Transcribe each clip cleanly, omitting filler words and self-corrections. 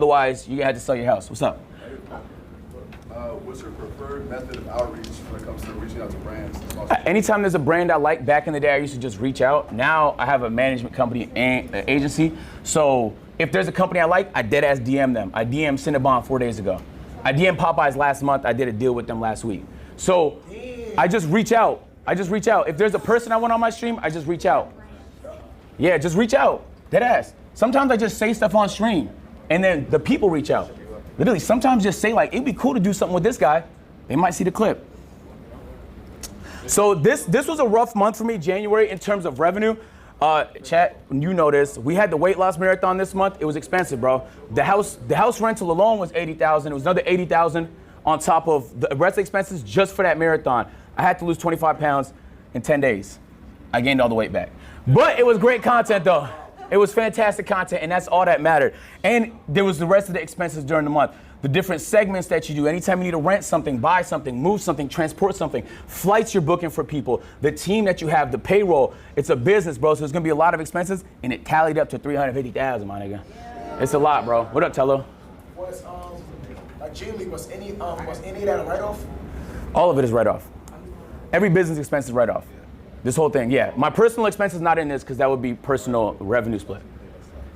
Otherwise, you had to sell your house. What's up? What's your preferred method of outreach when it comes to reaching out to brands? Anytime there's a brand I like, back in the day I used to just reach out. Now I have a management company and an agency. So if there's a company I like, I dead ass DM them. I DM Cinnabon 4 days ago. I DM Popeyes last month. I did a deal with them last week. So I just reach out. If there's a person I want on my stream, I just reach out. Yeah, just reach out. Dead ass. Sometimes I just say stuff on stream and then the people reach out. Literally, sometimes just say like, it'd be cool to do something with this guy. They might see the clip. So this was a rough month for me, January, in terms of revenue. Chat, you know this. We had the weight loss marathon this month. It was expensive, bro. The house rental alone was $80,000. It was another $80,000 on top of the rest of the expenses just for that marathon. I had to lose 25 pounds in 10 days. I gained all the weight back. But it was great content though. It was fantastic content, and that's all that mattered. And there was the rest of the expenses during the month. The different segments that you do. Anytime you need to rent something, buy something, move something, transport something, flights you're booking for people, the team that you have, the payroll. It's a business, bro, so there's gonna be a lot of expenses, and it tallied up to $350,000, my nigga. Yeah. It's a lot, bro. What up, Tello? Was generally was any of that a write-off? All of it is write-off. Every business expense is write-off. This whole thing, yeah. My personal expense is not in this because that would be personal revenue split.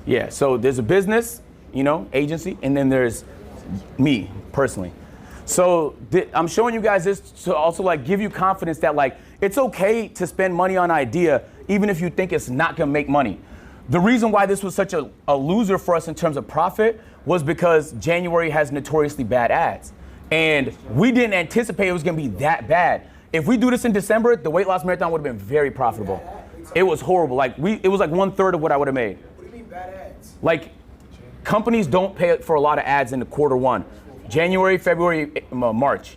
Yeah, so there's a business, agency, and then there's me personally. So I'm showing you guys this to also like give you confidence that like it's okay to spend money on idea even if you think it's not gonna make money. The reason why this was such a loser for us in terms of profit was because January has notoriously bad ads. And we didn't anticipate it was gonna be that bad. If we do this in December, the weight loss marathon would have been very profitable. It was horrible. It was like 1/3 of what I would have made. What do you mean bad ads? Like, companies don't pay for a lot of ads in the quarter 1. January, February, March.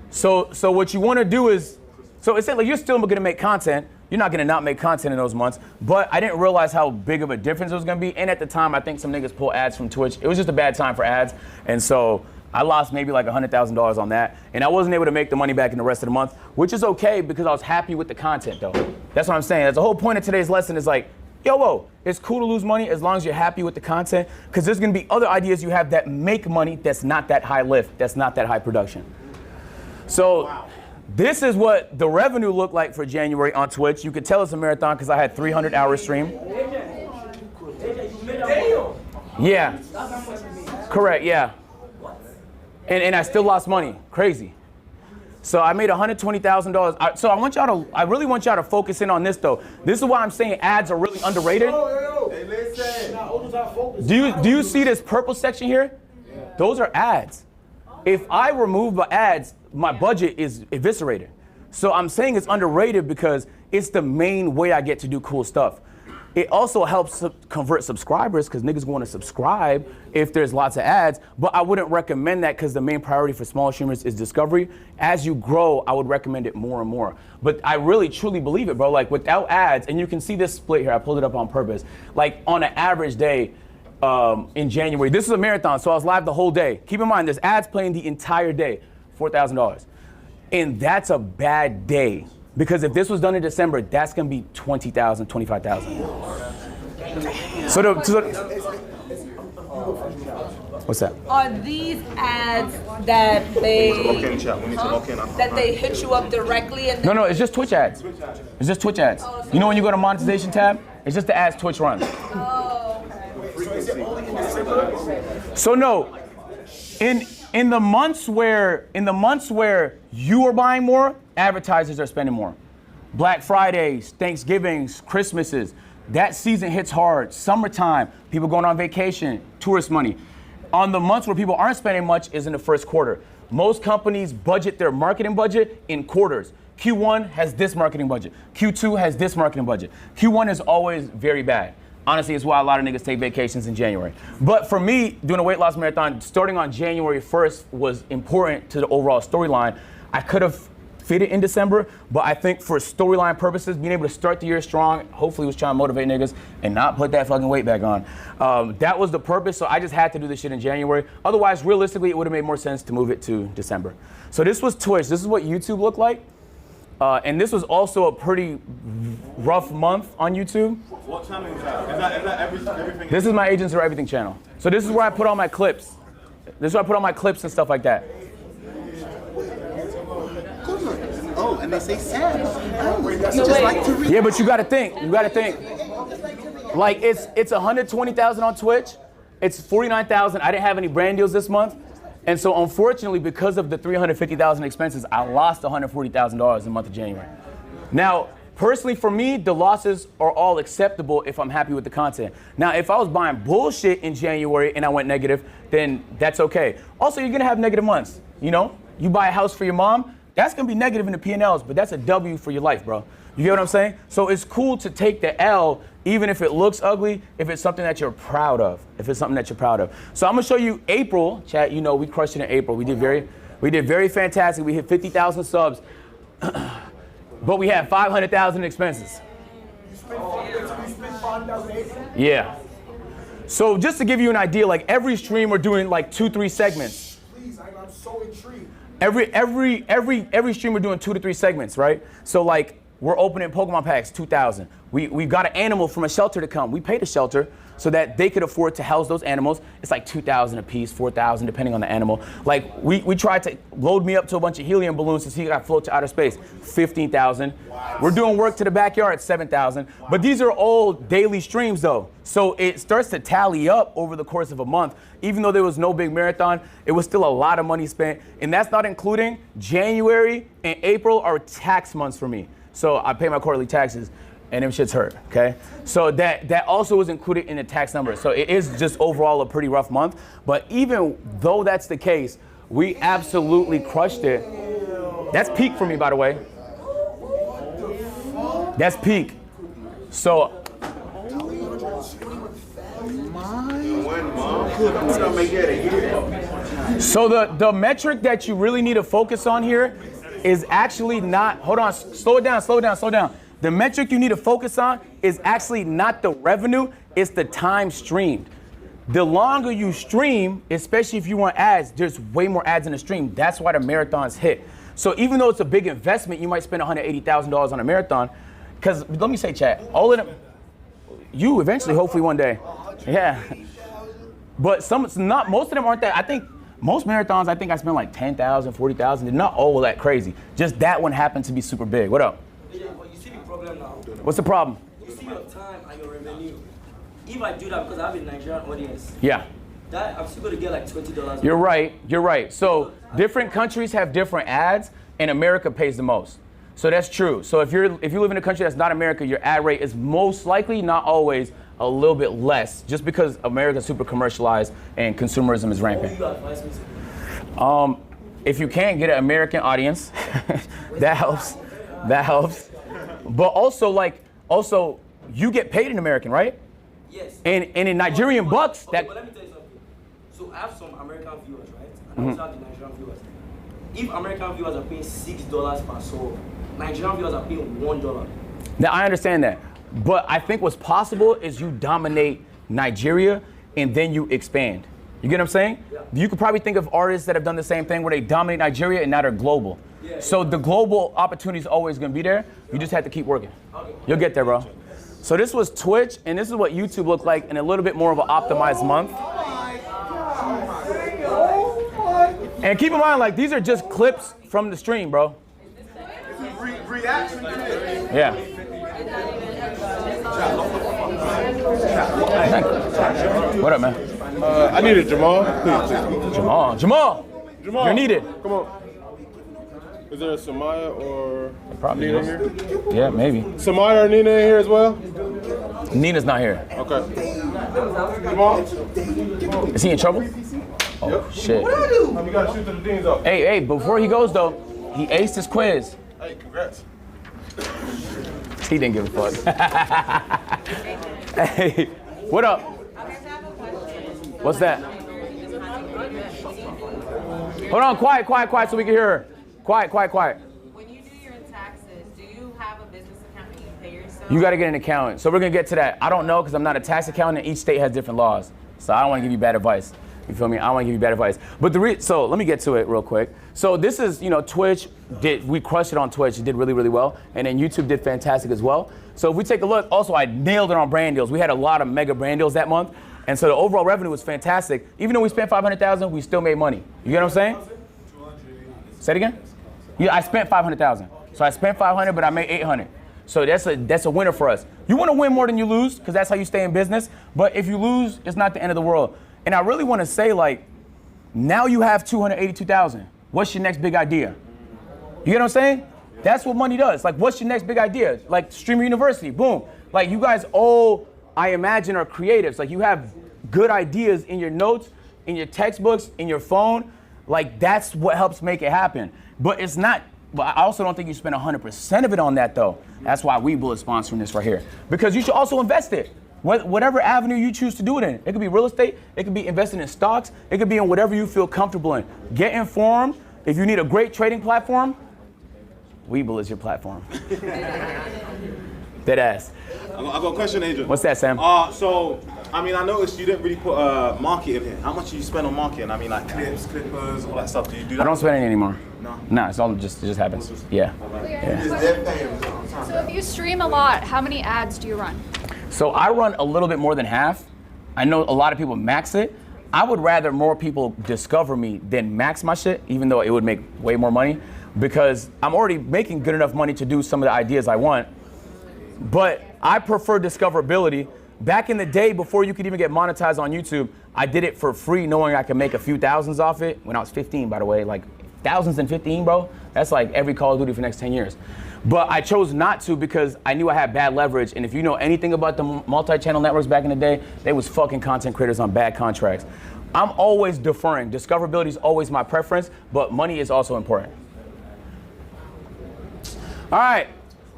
So what you want to do is, so it's like you're still gonna make content. You're not gonna not make content in those months. But I didn't realize how big of a difference it was gonna be. And at the time, I think some niggas pull ads from Twitch. It was just a bad time for ads. And so I lost maybe like $100,000 on that. And I wasn't able to make the money back in the rest of the month, which is okay because I was happy with the content though. That's what I'm saying. That's the whole point of today's lesson is like, whoa, it's cool to lose money as long as you're happy with the content because there's gonna be other ideas you have that make money that's not that high lift, that's not that high production. So this is what the revenue looked like for January on Twitch. You could tell it's a marathon because I had 300-hour stream. Yeah, correct, yeah. And I still lost money, crazy. So I made $120,000. So I really want y'all to focus in on this though. This is why I'm saying ads are really underrated. Hey, listen. Do you see this purple section here? Yeah. Those are ads. If I remove the ads, my budget is eviscerated. So I'm saying it's underrated because it's the main way I get to do cool stuff. It also helps convert subscribers because niggas want to subscribe if there's lots of ads, but I wouldn't recommend that because the main priority for small streamers is discovery. As you grow, I would recommend it more and more. But I really truly believe it, bro. Like without ads, and you can see this split here, I pulled it up on purpose. Like on an average day in January, this is a marathon, so I was live the whole day. Keep in mind, there's ads playing the entire day, $4,000. And that's a bad day. Because if this was done in December, that's gonna be $20,000, $25,000. What's that? Are these ads that they hit you up directly? And No, it's just Twitch ads. It's just Twitch ads. You know when you go to monetization tab, it's just the ads Twitch runs. Oh, okay. So no, in the months where you are buying more, advertisers are spending more. Black Fridays, Thanksgivings, Christmases, that season hits hard. Summertime, people going on vacation, tourist money. On the months where people aren't spending much is in the first quarter. Most companies budget their marketing budget in quarters. Q1 has this marketing budget. Q2 has this marketing budget. Q1 is always very bad. Honestly, it's why a lot of niggas take vacations in January. But for me, doing a weight loss marathon, starting on January 1st was important to the overall storyline. I could have fit it in December, but I think for storyline purposes, being able to start the year strong, hopefully was trying to motivate niggas and not put that fucking weight back on. That was the purpose, so I just had to do this shit in January. Otherwise, realistically, it would have made more sense to move it to December. So this was Twitch. This is what YouTube looked like. And this was also a pretty rough month on YouTube. What channel is that? Is that everything? This is my Agents or Everything channel. So this is where I put all my clips. This is where I put all my clips and stuff like that. Oh, and they say sad. Yeah, but you gotta think. Like it's 120,000 on Twitch. It's 49,000. I didn't have any brand deals this month. And so unfortunately, because of the 350,000 expenses, I lost $140,000 in the month of January. Now, personally for me, the losses are all acceptable if I'm happy with the content. Now, if I was buying bullshit in January and I went negative, then that's okay. Also, you're gonna have negative months, you know? You buy a house for your mom, that's gonna be negative in the P&Ls, but that's a W for your life, bro. You get what I'm saying? So it's cool to take the L, even if it looks ugly, if it's something that you're proud of. So I'm gonna show you April, chat, you know, we crushed it in April. We did very fantastic. We hit 50,000 subs, but we had 500,000 in expenses. You spent 5,000 April? Yeah. So just to give you an idea, like every stream we're doing like 2-3 segments. Please, I'm so intrigued. Every stream we're doing 2 to 3 segments, right? So like we're opening Pokemon packs, 2,000. We got an animal from a shelter to come. We paid a shelter so that they could afford to house those animals. It's like 2,000 a piece, 4,000 depending on the animal. Like we tried to load me up to a bunch of helium balloons to see if I float to outer space, 15,000. We're doing work to the backyard, 7,000. But these are all daily streams though. So it starts to tally up over the course of a month. Even though there was no big marathon, it was still a lot of money spent. And that's not including January and April are tax months for me. So I pay my quarterly taxes and them shits hurt, okay? So that also was included in the tax number. So it is just overall a pretty rough month. But even though that's the case, we absolutely crushed it. That's peak for me, by the way. That's peak. So the metric that you really need to focus on here is actually not, hold on, slow it down. The metric you need to focus on is actually not the revenue, it's the time streamed. The longer you stream, especially if you want ads, there's way more ads in the stream. That's why the marathons hit. So even though it's a big investment, you might spend $180,000 on a marathon, because let me say, chat, all of them, you eventually, hopefully one day. Yeah. But most of them aren't that. I think most marathons, I spent like 10,000, 40,000. They're not all that crazy. Just that one happened to be super big. What up? Yeah, but you see the problem now. What's the problem? You see your time and your revenue. If I do that because I have a Nigerian audience, Yeah. that I'm still going to get like $20. You're right. So different countries have different ads, and America pays the most. So that's true. So if you live in a country that's not America, your ad rate is most likely, not always, a little bit less, just because America's super commercialized and consumerism is rampant. What do you advise me to do? If you can't get an American audience, that helps. But also you get paid in American, right? Yes. And in Nigerian bucks, okay, that. but let me tell you something. So I have some American viewers, right? And I also have the Nigerian viewers. If American viewers are paying $6 per sub, Nigerian viewers are paying $1. Now I understand that, but I think what's possible is you dominate Nigeria and then you expand. You get what I'm saying? Yeah. You could probably think of artists that have done the same thing where they dominate Nigeria and now they're global. Yeah, So the global opportunity is always going to be there. You just have to keep working. Okay. You'll get there, bro. So this was Twitch, and this is what YouTube looked like in a little bit more of an optimized month. And keep in mind, like, these are just clips from the stream, bro. Reaction. Yeah. What up, man? I needed Jamal. Please. Jamal, Jamal, you're needed. Come on. Is there a Samaya or Probably Nina is. here? Yeah, maybe. Samaya or Nina in here as well? Nina's not here. Okay. Jamal? Is he in trouble? Oh, shit. You gotta shoot to the deans up. Hey, before he goes, though, he aced his quiz. Hey, congrats. He didn't give a fuck. Hey, what up? What's that? Hold on, quiet, so we can hear her. Quiet. When you do your taxes, do you have a business account that you pay yourself? You got to get an accountant. So we're going to get to that. I don't know because I'm not a tax accountant. Each state has different laws. So I don't want to give you bad advice. You feel me? I don't want to give you bad advice. But so let me get to it real quick. So this is, Twitch we crushed it on Twitch. It did really, really well. And then YouTube did fantastic as well. So if we take a look, also I nailed it on brand deals. We had a lot of mega brand deals that month. And so the overall revenue was fantastic. Even though we spent $500,000, we still made money. You get what I'm saying? Say it again? Yeah, I spent $500,000. So I spent $500, but I made $800. So that's a winner for us. You want to win more than you lose, because that's how you stay in business. But if you lose, it's not the end of the world. And I really want to say, like, now you have $282,000. What's your next big idea? You get what I'm saying? That's what money does. Like, what's your next big idea? Like, Streamer University, boom. Like, you guys all, I imagine, are creatives. Like, you have good ideas in your notes, in your textbooks, in your phone. Like, that's what helps make it happen. But it's not, but I also don't think you spend 100% of it on that, though. That's why Webull is sponsoring this right here. Because you should also invest it. Whatever avenue you choose to do it in. It could be real estate, it could be investing in stocks, it could be in whatever you feel comfortable in. Get informed. If you need a great trading platform, Webull is your platform. Dead ass. I got a question, Adrian. What's that, Sam? So, I mean, I noticed you didn't really put marketing here. How much do you spend on marketing? I mean, like clips, clippers, all that stuff. Do you do that? I don't spend any anymore. No? No, it just happens. Yeah. So if you stream a lot, how many ads do you run? So I run a little bit more than half. I know a lot of people max it. I would rather more people discover me than max my shit, even though it would make way more money, because I'm already making good enough money to do some of the ideas I want. But I prefer discoverability. Back in the day, before you could even get monetized on YouTube, I did it for free, knowing I could make a few thousands off it. When I was 15, by the way, like thousands and 15, bro. That's like every Call of Duty for the next 10 years. But I chose not to because I knew I had bad leverage. And if you know anything about the multi-channel networks back in the day, they was fucking content creators on bad contracts. I'm always deferring. Discoverability is always my preference, but money is also important. All right,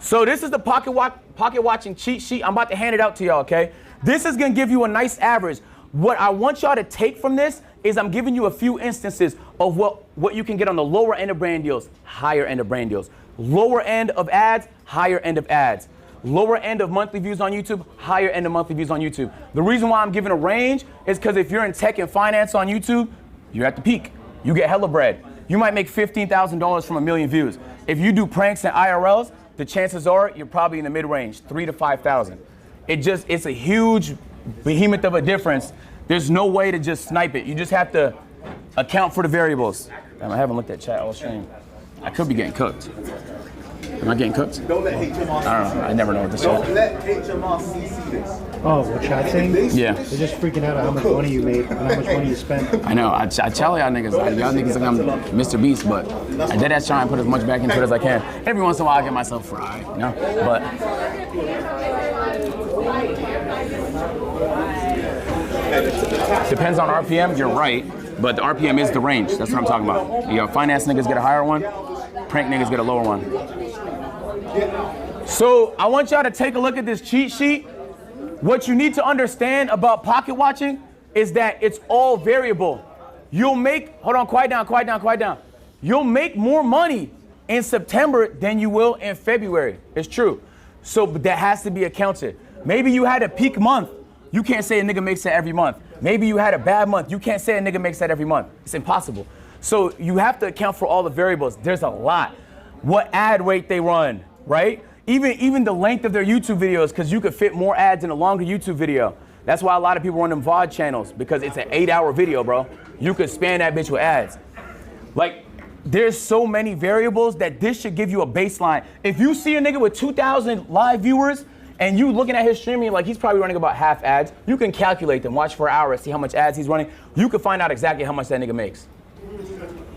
so this is the pocket watching cheat sheet. I'm about to hand it out to y'all, okay? This is gonna give you a nice average. What I want y'all to take from this is I'm giving you a few instances of what you can get on the lower end of brand deals, higher end of brand deals. Lower end of ads, higher end of ads. Lower end of monthly views on YouTube, higher end of monthly views on YouTube. The reason why I'm giving a range is because if you're in tech and finance on YouTube, you're at the peak. You get hella bread. You might make $15,000 from 1 million views. If you do pranks and IRLs, the chances are you're probably in the mid-range, 3,000 to 5,000. It's a huge behemoth of a difference. There's no way to just snipe it. You just have to account for the variables. Damn, I haven't looked at chat all stream. I could be getting cooked. Am I getting cooked? Don't let HMR. I don't know. I never know what this is. Don't let HMR see this. Oh, what chat saying? Yeah. They're just freaking out at how much money you made and how much money you spent. I know. I tell y'all niggas think I'm Mr. Beast, but I did that trying to put as much back into it as I can. Every once in a while, I get myself fried, you know. But depends on RPM. You're right, but the RPM is the range. That's what I'm talking about. You know, finance niggas get a higher one, prank niggas get a lower one. So I want y'all to take a look at this cheat sheet. What you need to understand about pocket watching is that it's all variable. You'll make, hold on, quiet down. You'll make more money in September than you will in February. It's true. So but that has to be accounted. Maybe you had a peak month. You can't say a nigga makes that every month. Maybe you had a bad month. You can't say a nigga makes that every month. It's impossible. So you have to account for all the variables. There's a lot. What ad rate they run, right? Even the length of their YouTube videos, because you could fit more ads in a longer YouTube video. That's why a lot of people run them VOD channels, because it's an 8-hour video, bro. You could span that bitch with ads. Like, there's so many variables that this should give you a baseline. If you see a nigga with 2,000 live viewers and you looking at his streaming, like he's probably running about half ads, you can calculate them, watch for an hour, see how much ads he's running. You can find out exactly how much that nigga makes.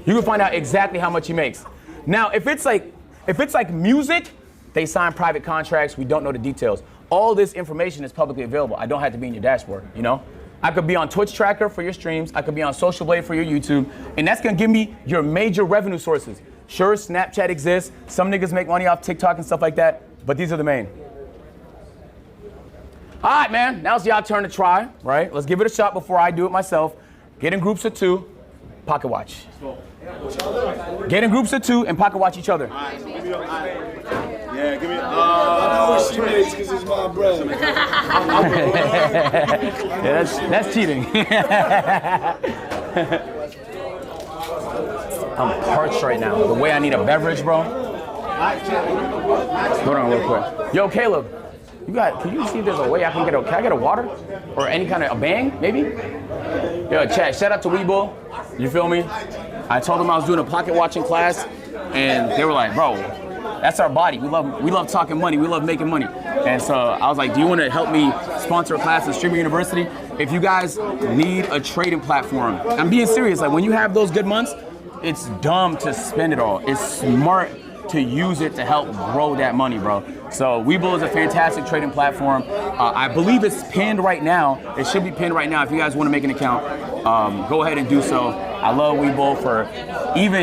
You can find out exactly how much he makes. Now, if it's like music, they sign private contracts. We don't know the details. All this information is publicly available. I don't have to be in your dashboard, you know? I could be on Twitch Tracker for your streams. I could be on Social Blade for your YouTube. And that's gonna give me your major revenue sources. Sure, Snapchat exists. Some niggas make money off TikTok and stuff like that, but these are the main. All right, man, now it's y'all turn to try, right? Let's give it a shot before I do it myself. Get in groups of 2, pocket watch. Get in groups of 2 and pocket watch each other. Yeah. Yeah, give me. I know what she makes because it's my brother. Yeah, that's cheating. I'm parched right now. The way I need a beverage, bro. Hold on real quick. Yo, Caleb, can you see if there's a way can I get a water? Or any kind of a bang, maybe? Yo, chat, shout out to Weeble. You feel me? I told them I was doing a pocket watching class, and they were like, bro, that's our body. We love talking money. We love making money. And so I was like, do you want to help me sponsor a class at Streamer University? If you guys need a trading platform, I'm being serious. Like when you have those good months, it's dumb to spend it all. It's smart to use it to help grow that money, bro. So Webull is a fantastic trading platform. I believe it's pinned right now. It should be pinned right now. If you guys want to make an account, go ahead and do so. I love Webull for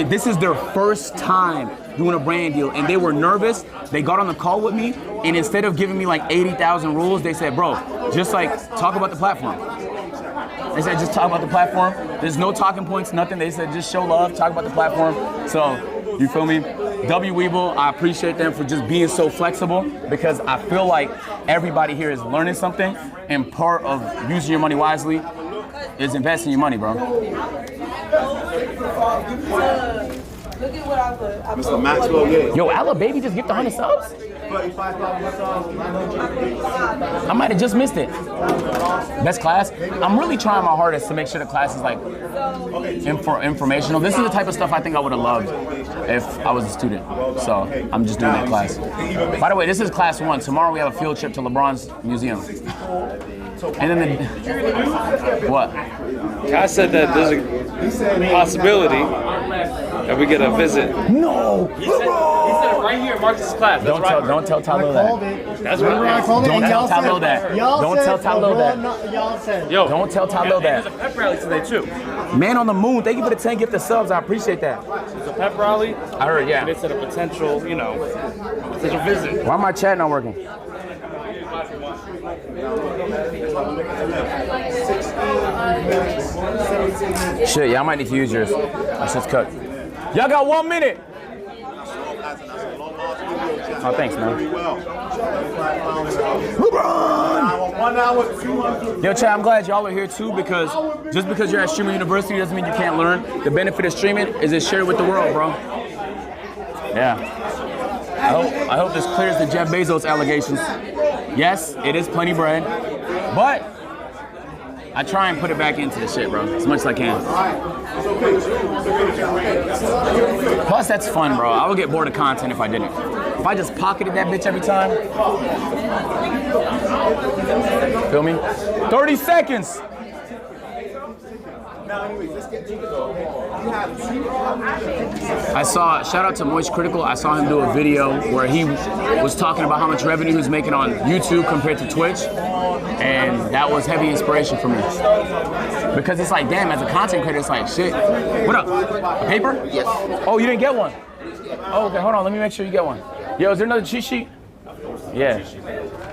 this is their first time doing a brand deal, and they were nervous. They got on the call with me, and instead of giving me like 80,000 rules, they said, bro, just like talk about the platform. They said, just talk about the platform. There's no talking points, nothing. They said, just show love, talk about the platform. So, you feel me? W Weeble, I appreciate them for just being so flexible because I feel like everybody here is learning something, and part of using your money wisely is investing your money, bro. Look at what I put. Mr. Maxwell, yeah. Yo, Alla Baby just gifted 100 subs? I might have just missed it. Best class? I'm really trying my hardest to make sure the class is like informational. This is the type of stuff I think I would have loved if I was a student. So I'm just doing that class. By the way, this is class 1. Tomorrow we have a field trip to LeBron's museum. And then what? I said that there's a possibility that we get a visit. No! He said it right here in Marcus's class. Don't tell Tyler that. That's what I called it. Don't tell Tyler that. Don't tell Tyler that. Y'all said. Yo, don't tell Tyler that. There's a pep rally today too. Man on the moon, thank you for the 10 gifted subs. I appreciate that. There's a pep rally. I heard, yeah. And it's at a potential, potential visit. Why my chat not working? Shit, yeah, I might need to use yours. That's just cooked. Y'all got 1 minute. Oh, thanks, man. LeBron! Yo, chat, I'm glad y'all are here too because just because you're at Streamer University doesn't mean you can't learn. The benefit of streaming is it's shared with the world, bro. Yeah. I hope this clears the Jeff Bezos allegations. Yes, it is plenty bread, but I try and put it back into the shit, bro, as much as I can. Plus, that's fun, bro. I would get bored of content if I didn't. If I just pocketed that bitch every time. Feel me? 30 seconds. Shout out to Moist Critical. I saw him do a video where he was talking about how much revenue he was making on YouTube compared to Twitch. And that was heavy inspiration for me. Because it's like, damn, as a content creator, it's like, shit. What up? A paper? Yes. Oh, you didn't get one? Oh, okay, hold on. Let me make sure you get one. Yo, is there another cheat sheet? Yeah.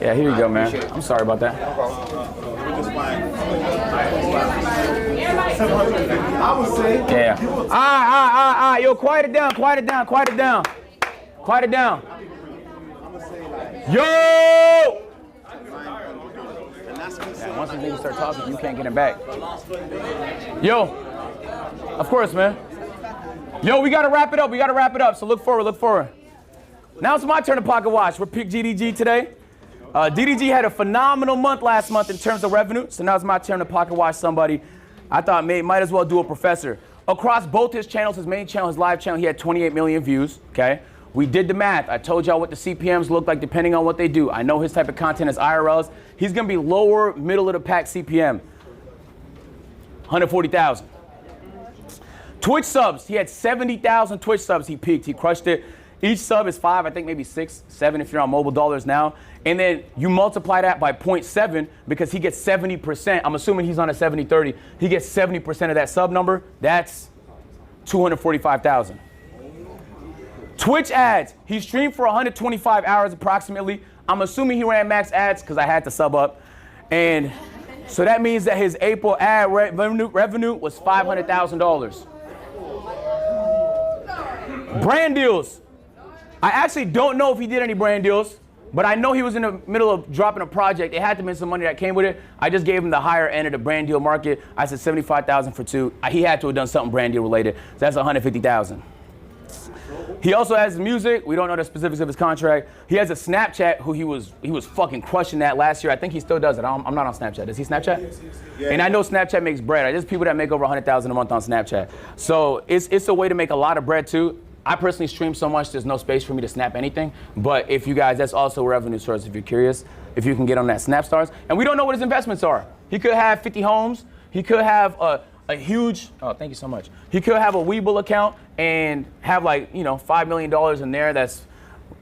Yeah, here you go, man. I'm sorry about that. I would say. Yeah. Yo, quiet it down. Yo! Yeah, once the niggas start talking, you can't get him back. Yo, of course, man. Yo, we gotta wrap it up. So look forward. Now it's my turn to pocket watch. We're Pick GDG today. DDG had a phenomenal month last month in terms of revenue, so now it's my turn to pocket watch somebody. I thought might as well do a professor. Across both his channels, his main channel, his live channel, he had 28 million views, okay? We did the math. I told y'all what the CPMs look like depending on what they do. I know his type of content is IRLs. He's gonna be lower, middle of the pack CPM. 140,000. Twitch subs, he had 70,000 Twitch subs. He peaked, he crushed it. Each sub is 5, I think maybe 6, 7 if you're on mobile dollars now. And then you multiply that by 0.7 because he gets 70%. I'm assuming he's on a 70-30. He gets 70% of that sub number. That's 245,000. Twitch ads, he streamed for 125 hours approximately. I'm assuming he ran max ads because I had to sub up. And so that means that his April ad revenue was $500,000. Brand deals. I actually don't know if he did any brand deals, but I know he was in the middle of dropping a project. It had to have been some money that came with it. I just gave him the higher end of the brand deal market. I said 75,000 for 2. He had to have done something brand deal related. So that's 150,000. He also has music. We don't know the specifics of his contract. He has a Snapchat who he was fucking crushing that last year. I think he still does it. I'm not on Snapchat. Does he Snapchat? Yes. And I know Snapchat makes bread. There's people that make over 100,000 a month on Snapchat. So it's a way to make a lot of bread too. I personally stream so much, there's no space for me to snap anything. But if you guys, that's also a revenue source if you're curious, if you can get on that Snapstars. And we don't know what his investments are. He could have 50 homes. He could have a huge, oh, thank you so much. He could have a Webull account and have like, $5 million in there that's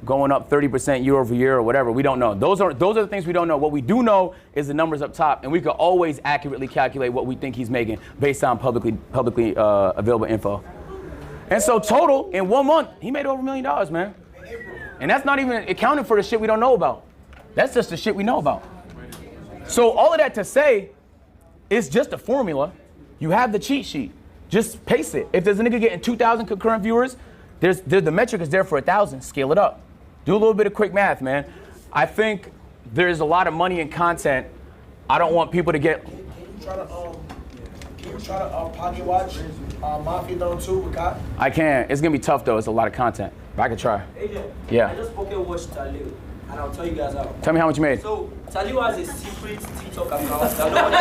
going up 30% year over year or whatever. We don't know. Those are the things we don't know. What we do know is the numbers up top, and we could always accurately calculate what we think he's making based on publicly available info. And so total, in 1 month, he made over $1 million, man. And that's not even accounting for the shit we don't know about. That's just the shit we know about. So all of that to say, it's just a formula. You have the cheat sheet. Just pace it. If there's a nigga getting 2,000 concurrent viewers, the metric is there for 1,000. Scale it up. Do a little bit of quick math, man. I think there's a lot of money in content. I don't want people to get... Can you try to pocket watch Mafia Zone 2 with God? I can. It's gonna be tough though. It's a lot of content. But I can try. Agent, Yeah. I just pocket watched Talib, and I'll tell you guys how. Tell me how much you made. So Talib has a secret TikTok account that nobody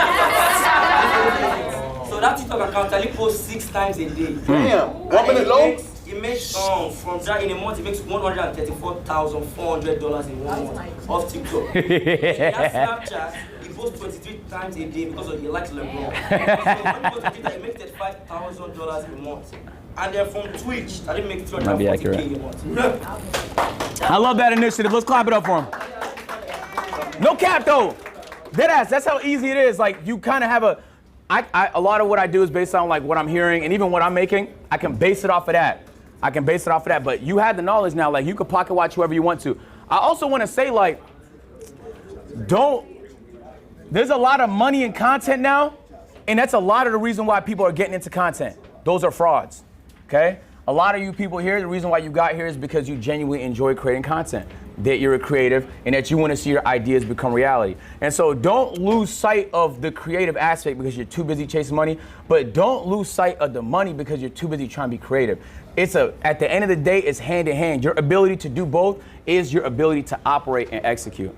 knows. So that TikTok account, Talib posts 6 times a day. Damn. 1 minute long? He makes from that in a month. He makes $134,400 in 1 month off TikTok. He has Snapchat. He posts 23 times a day because he likes LeBron. So when he goes to Twitter, he makes $35,000 a month. And then from Twitch, I didn't make $240K a month. I love that initiative. Let's clap it up for him. No cap though. Deadass. That's how easy it is. Like you kind of have a lot of what I do is based on like what I'm hearing and even what I'm making. I can base it off of that. But you have the knowledge now. Like you can pocket watch whoever you want to. I also want to say like, there's a lot of money in content now, and that's a lot of the reason why people are getting into content. Those are frauds, okay? A lot of you people here, the reason why you got here is because you genuinely enjoy creating content, that you're a creative, and that you want to see your ideas become reality. And so don't lose sight of the creative aspect because you're too busy chasing money, but don't lose sight of the money because you're too busy trying to be creative. At the end of the day, it's hand in hand. Your ability to do both is your ability to operate and execute.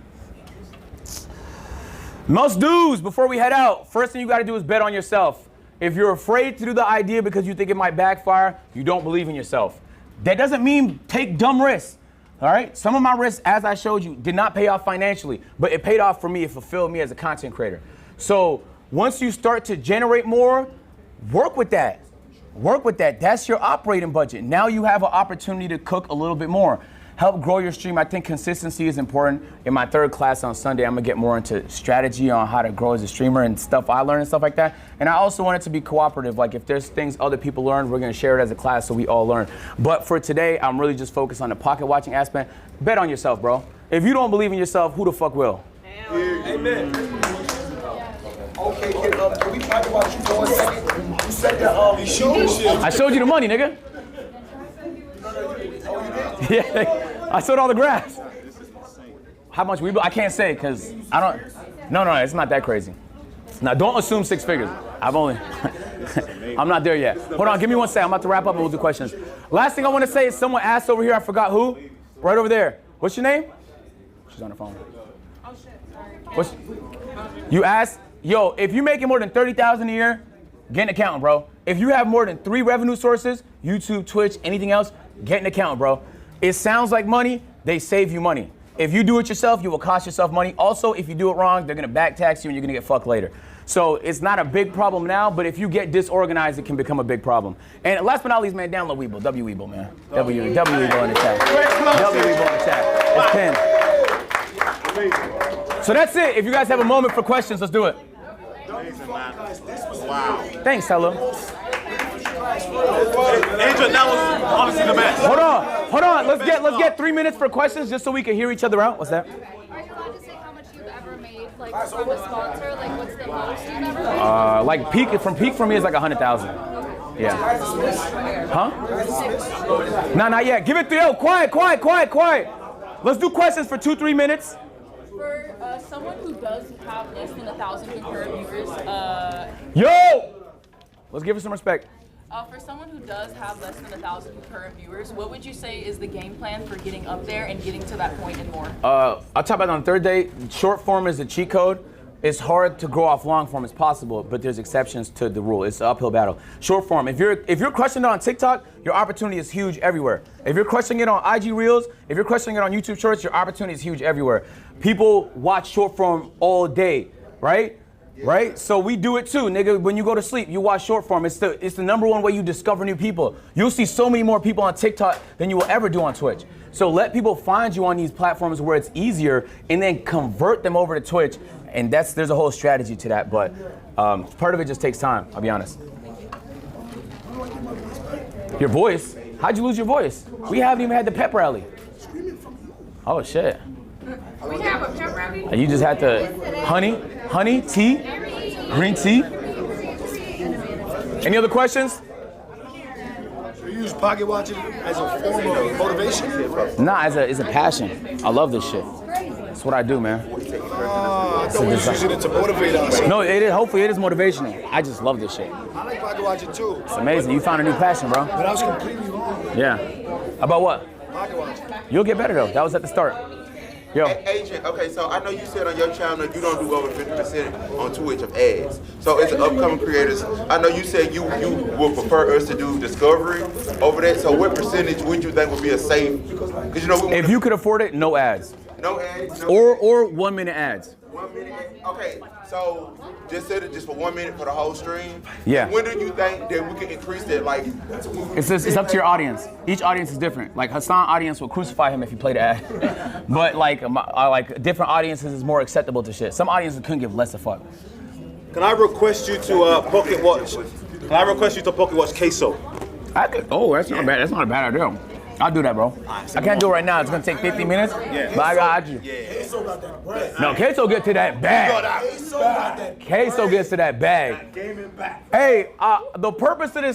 Must do's before we head out. First thing you got to do is bet on yourself. If you're afraid to do the idea because you think it might backfire, you don't believe in yourself. That doesn't mean take dumb risks, all right? Some of my risks, as I showed you, did not pay off financially, but it paid off for me. It fulfilled me as a content creator. So once you start to generate more, work with that. That's your operating budget. Now you have an opportunity to cook a little bit more. Help grow your stream. I think consistency is important. In my 3rd class on Sunday, I'm gonna get more into strategy on how to grow as a streamer and stuff I learned and stuff like that. And I also want it to be cooperative. Like if there's things other people learn, we're gonna share it as a class so we all learn. But for today, I'm really just focused on the pocket watching aspect. Bet on yourself, bro. If you don't believe in yourself, who the fuck will? Amen. Okay, can we pocket watch you for 1 second? You said that I showed you the money, nigga. Yeah, I sold all the graphs. How much we? I can't say because I don't. No, it's not that crazy. Now don't assume 6 figures. I'm not there yet. Hold on, give me 1 second. I'm about to wrap up and we'll do questions. Last thing I want to say is someone asked over here. I forgot who. Right over there. What's your name? She's on the phone. Oh shit, sorry. You asked, yo, if you're making more than 30,000 a year, get an accountant, bro. If you have more than 3 revenue sources, YouTube, Twitch, anything else, get an accountant, bro. It sounds like money, they save you money. If you do it yourself, you will cost yourself money. Also, if you do it wrong, they're gonna back tax you and you're gonna get fucked later. So it's not a big problem now, but if you get disorganized, it can become a big problem. And last but not least, man, download Webull, W-Webull, man. W-Webull in the chat. W-Webull in the chat. It's pinned. So that's it. If you guys have a moment for questions, let's do it. Wow. Thanks, hello. Agent, that was honestly the best. Hold on. Let's get 3 minutes for questions just so we can hear each other out. What's that? Are you allowed to say how much you've ever made, like from a sponsor? Like what's the most you've ever made? Like peak for me is like 100,000. Yeah. Huh? No, not yet. Give it 3. Oh, quiet. Let's do questions for 2-3 minutes. For someone who does have less than 1,000 concurrent viewers, Yo! Let's give her some respect. for someone who does have less than 1,000 concurrent viewers, what would you say is the game plan for getting up there and getting to that point and more? I'll talk about it on the third day. Short form is the cheat code. It's hard to grow off long form. It's possible, but there's exceptions to the rule. It's an uphill battle. Short form. If you're crushing it on TikTok, your opportunity is huge everywhere. If you're crushing it on IG Reels, if you're crushing it on YouTube Shorts, your opportunity is huge everywhere. People watch short form all day, right? Right? So we do it too, nigga. When you go to sleep, you watch short form. It's the #1 way you discover new people. You'll see so many more people on TikTok than you will ever do on Twitch. So let people find you on these platforms where it's easier, and then convert them over to Twitch. And there's a whole strategy to that, but part of it just takes time, I'll be honest. Your voice? How'd you lose your voice? We haven't even had the pep rally. Oh shit. We have a pep rally? You just had to, honey, tea, green tea. Any other questions? Do you use pocket watching as a form of motivation? Nah, it's a passion. I love this shit. That's what I do, man. So we're using it to motivate us. No, it is. Hopefully, it is motivational. I just love this shit. I like pocket watching too. It's amazing. You found a new passion, bro. But I was completely wrong. Yeah. About what? Pocket watching. You'll get better though. That was at the start. Yo. Agent, okay, so I know you said on your channel that you don't do over 50% on Twitch of ads. So as upcoming creators, I know you said you would prefer us to do discovery over that. So what percentage would you think would be a safe? Because you know, if you could afford it, no ads. No ads. No or 1 minute ads. 1 minute. Okay, so just set it just for 1 minute for the whole stream. Yeah. When do you think that we can increase that? Like, it's up to your audience. Each audience is different. Like Hassan audience will crucify him if he played an ad. But like different audiences is more acceptable to shit. Some audiences couldn't give less a fuck. Can I request you to pocket watch? Can I request you to pocket watch queso? I could. Oh, that's not bad. That's not a bad idea. I'll do that, bro. I can't do it right now. It's gonna take 50 minutes. Yeah. But I got you. Queso got that bread. No, queso get to that bag. Queso got that Queso gets to that bag. Game it back. Hey, the purpose of this